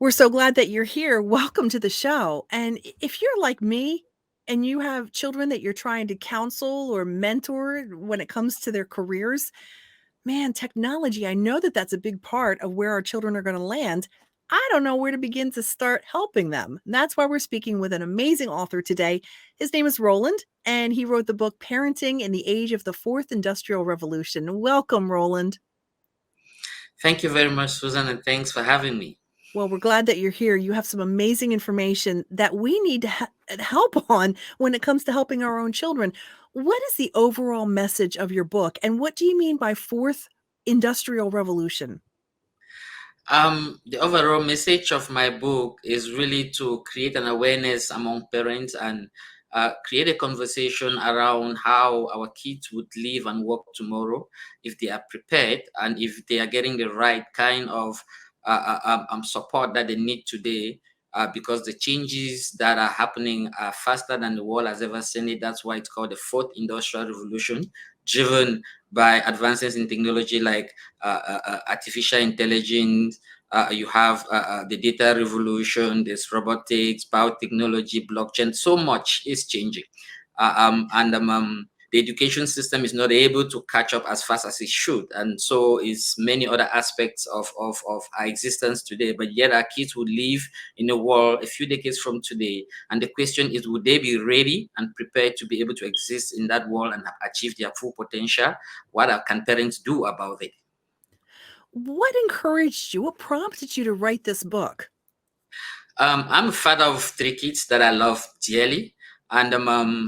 We're so glad that you're here. Welcome to the show. And if you're like me and you have children that you're trying to counsel or mentor when it comes to their careers, man, technology, I know that that's a big part of where our children are going to land. I don't know where to begin to start helping them. And that's why we're speaking with an amazing author today. His name is Roland, and he wrote the book Parenting in the Age of the Fourth Industrial Revolution. Welcome, Roland. Thank you very much, Susan, and thanks for having me. Well, we're glad that you're here. You have some amazing information that we need to help on when it comes to helping our own children. What is the overall message of your book, and what do you mean by fourth industrial revolution? The overall message of my book is really to create an awareness among parents and create a conversation around how our kids would live and work tomorrow if they are prepared and if they are getting the right kind of support that they need today. Because the changes that are happening are faster than the world has ever seen it. That's why it's called the fourth industrial revolution, driven by advances in technology like artificial intelligence. You have the data revolution, there's robotics, biotechnology, blockchain. So much is changing. The education system is not able to catch up as fast as it should. And so is many other aspects of our existence today. But yet our kids will live in a world a few decades from today. And the question is, would they be ready and prepared to be able to exist in that world and achieve their full potential? What can parents do about it? What encouraged you? What prompted you to write this book? I'm a father of three kids that I love dearly. And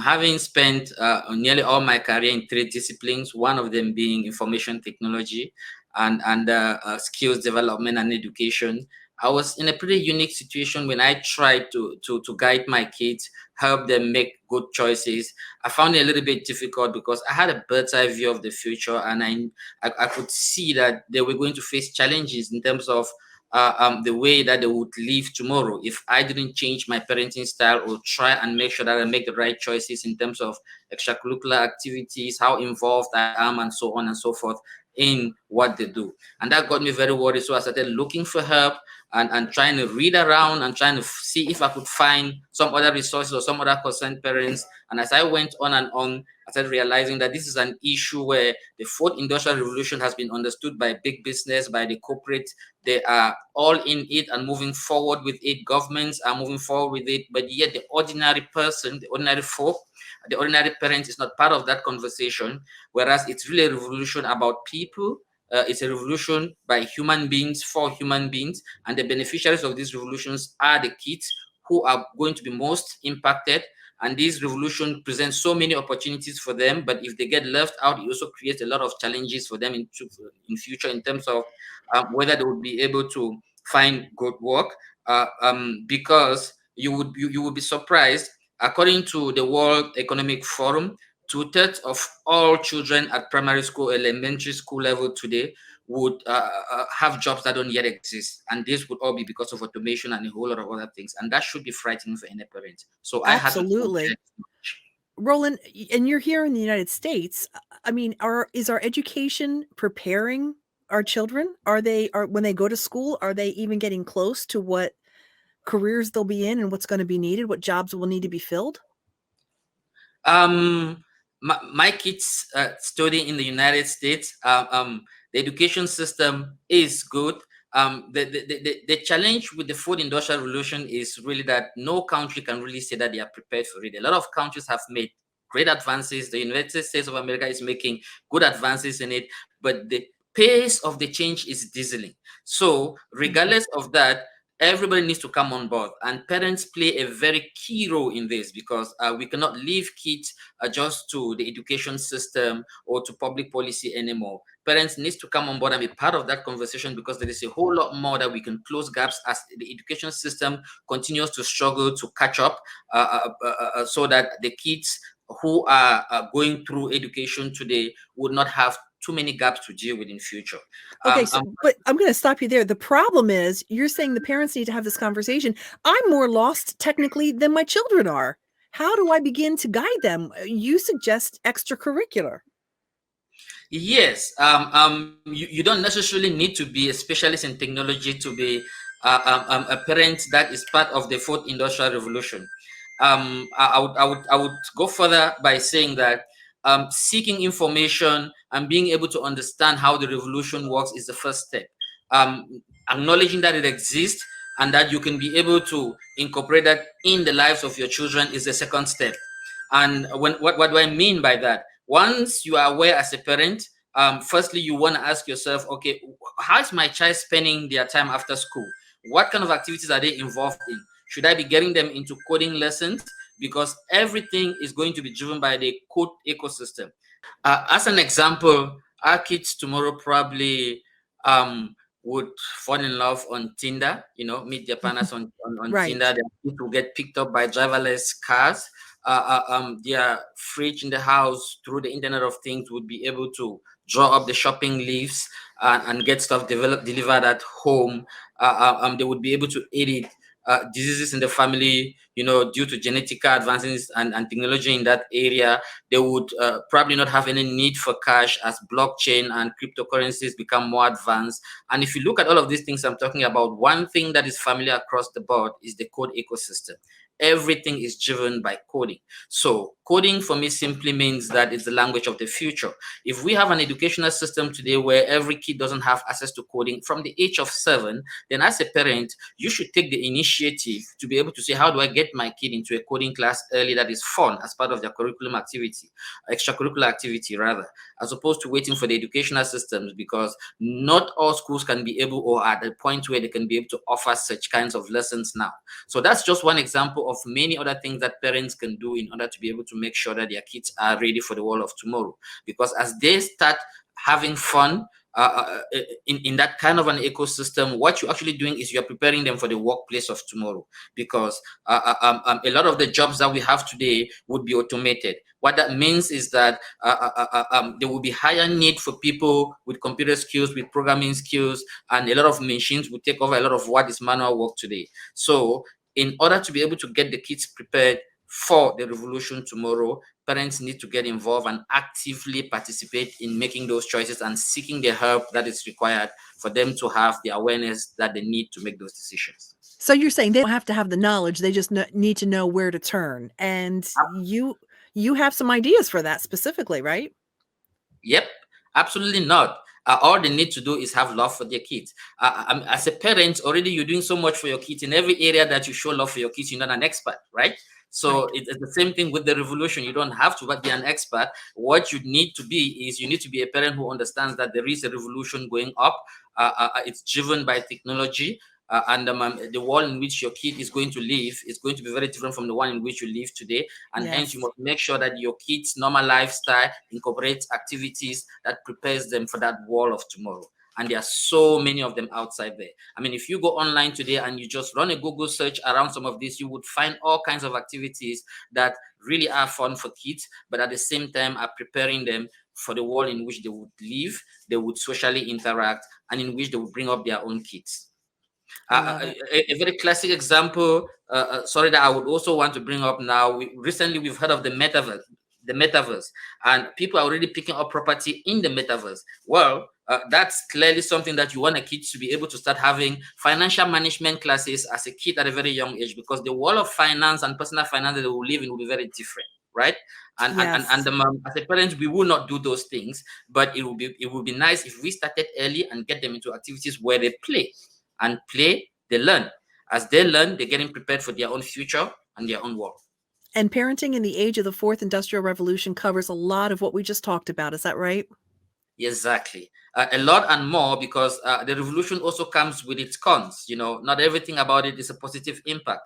having spent nearly all my career in three disciplines, one of them being information technology and skills development and education, I was in a pretty unique situation when I tried to guide my kids, help them make good choices. I found it a little bit difficult because I had a bird's eye view of the future, and I could see that they were going to face challenges in terms of the way that they would live tomorrow if I didn't change my parenting style or try and make sure that I make the right choices in terms of extracurricular activities, how involved I am, and so on and so forth in what they do. And that got me very worried. So I started looking for help and trying to read around and trying to see if I could find some other resources or some other concerned parents. And as I went on and on, I started realizing that this is an issue where the fourth industrial revolution has been understood by big business, by the corporate. They are all in it and moving forward with it. Governments are moving forward with it, but yet the ordinary person, the ordinary folk, the ordinary parent is not part of that conversation. Whereas it's really a revolution about people. It's a revolution by human beings for human beings, and the beneficiaries of these revolutions are the kids who are going to be most impacted. And this revolution presents so many opportunities for them, but if they get left out, it also creates a lot of challenges for them in future in terms of whether they would be able to find good work. Because you would be surprised. According to the World Economic Forum, two-thirds of all children at primary school, elementary school level today would have jobs that don't yet exist. And this would all be because of automation and a whole lot of other things. And that should be frightening for any parent. So I had to Absolutely. project. Roland, and you're here in the United States. I mean, is our education preparing our children? Are when they go to school, are they even getting close to what careers they'll be in and what's going to be needed, what jobs will need to be filled? My kids study in the United States. The education system is good. The challenge with the fourth industrial revolution is really that no country can really say that they are prepared for it. A lot of countries have made great advances. The United States of America is making good advances in it, but the pace of the change is dizzying. So Mhm. regardless of that, everybody needs to come on board, and parents play a very key role in this because we cannot leave kids just to the education system or to public policy anymore. Parents needs to come on board and be part of that conversation because there is a whole lot more that we can close gaps as the education system continues to struggle to catch up, so that the kids who are going through education today would not have too many gaps to deal with in future. Okay, Um, so um, but I'm going to stop you there. The problem is you're saying the parents need to have this conversation. I'm more lost technically than my children are. How do I begin to guide them? You suggest extracurricular. Yes, you don't necessarily need to be a specialist in technology to be a parent that is part of the fourth industrial revolution. I would go further by saying that seeking information and being able to understand how the revolution works is the first step. Acknowledging that it exists and that you can be able to incorporate that in the lives of your children is the second step. And what do I mean by that? Once you are aware as a parent, firstly, you want to ask yourself, okay, how is my child spending their time after school? What kind of activities are they involved in? Should I be getting them into coding lessons? Because everything is going to be driven by the code ecosystem. As an example, our kids tomorrow probably would fall in love on Tinder, meet their partners on Tinder. Right. Their kids will get picked up by driverless cars. Their fridge in the house through the Internet of Things would be able to draw up the shopping lists and get stuff delivered at home. They would be able to edit diseases in the family, due to genetic advances and technology in that area. They would probably not have any need for cash as blockchain and cryptocurrencies become more advanced. And if you look at all of these things I'm talking about, one thing that is familiar across the board is the code ecosystem. Everything is driven by coding. So coding for me simply means that it's the language of the future. If we have an educational system today where every kid doesn't have access to coding from the age of 7, then as a parent, you should take the initiative to be able to say, how do I get my kid into a coding class early that is fun as part of their curriculum activity, extracurricular activity rather, as opposed to waiting for the educational systems, because not all schools can be able or at the point where they can be able to offer such kinds of lessons now. So that's just one example of many other things that parents can do in order to be able to make sure that their kids are ready for the world of tomorrow. Because as they start having fun, in that kind of an ecosystem, what you're actually doing is you're preparing them for the workplace of tomorrow. Because a lot of the jobs that we have today would be automated. What that means is that there will be higher need for people with computer skills, with programming skills, and a lot of machines will take over a lot of what is manual work today. So in order to be able to get the kids prepared for the revolution tomorrow, parents need to get involved and actively participate in making those choices and seeking the help that is required for them to have the awareness that they need to make those decisions. So you're saying they don't have to have the knowledge, they just need to know where to turn, and you have some ideas for that specifically, right? Yep, absolutely not. All they need to do is have love for their kids. As a parent, already you're doing so much for your kids in every area that you show love for your kids. You're not an expert, right? So Right. it's the same thing with the revolution. You don't have to be an expert. What you need to be is you need to be a parent who understands that there is a revolution going up. It's driven by technology. And the world in which your kid is going to live is going to be very different from the one in which you live today. And hence, you Yes. must make sure that your kids' normal lifestyle incorporates activities that prepares them for that world of tomorrow. And there are so many of them outside there. I mean, if you go online today and you just run a Google search around some of this, you would find all kinds of activities that really are fun for kids, but at the same time are preparing them for the world in which they would live, they would socially interact, and in which they would bring up their own kids. I love it. A very classic example, sorry, that I would also want to bring up now. Recently, we've heard of the metaverse, and people are already picking up property in the metaverse. Well, that's clearly something that you want a kid to be able to start having financial management classes as a kid at a very young age, because the world of finance and personal finance that they will live in will be very different, right? Yes. As a parent, we will not do those things, but it would be nice if we started early and get them into activities where they play and play, they learn. As they learn, they're getting prepared for their own future and their own world. And parenting in the age of the fourth industrial revolution covers a lot of what we just talked about, is that right? Exactly. A lot and more, because the revolution also comes with its cons. Not everything about it is a positive impact.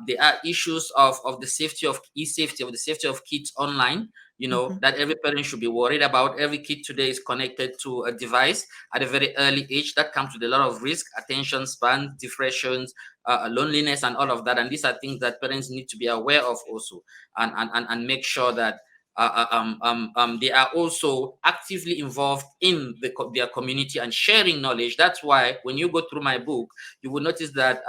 There are issues of the safety of e-safety, of the safety of kids online, Mhm. that every parent should be worried about. Every kid today is connected to a device at a very early age. That comes with a lot of risk, attention span, depressions, loneliness, and all of that. And these are things that parents need to be aware of also, and make sure that they are also actively involved in their community and sharing knowledge. That's why when you go through my book, you will notice that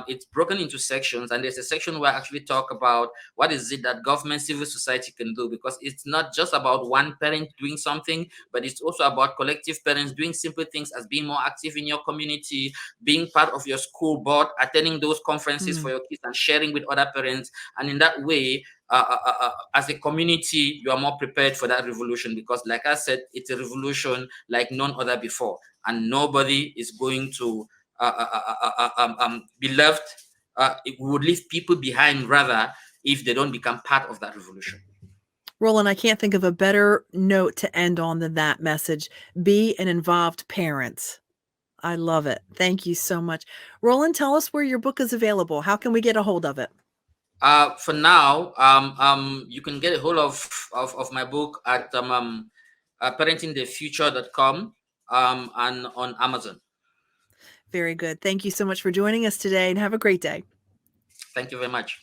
it's broken into sections, and there's a section where I actually talk about what is it that government, civil society can do, because it's not just about one parent doing something, but it's also about collective parents doing simple things as being more active in your community, being part of your school board, attending those conferences for Mm. your kids and sharing with other parents. And in that way, as a community, you are more prepared for that revolution, because, like I said, it's a revolution like none other before, and nobody is going to be left. It would leave people behind rather if they don't become part of that revolution. Roland, I can't think of a better note to end on than that message. Be an involved parent. I love it. Thank you so much. Roland, tell us where your book is available. How can we get a hold of it? For now, you can get a hold of my book at parentingthefuture.com, and on Amazon. Very good. Thank you so much for joining us today and have a great day. Thank you very much.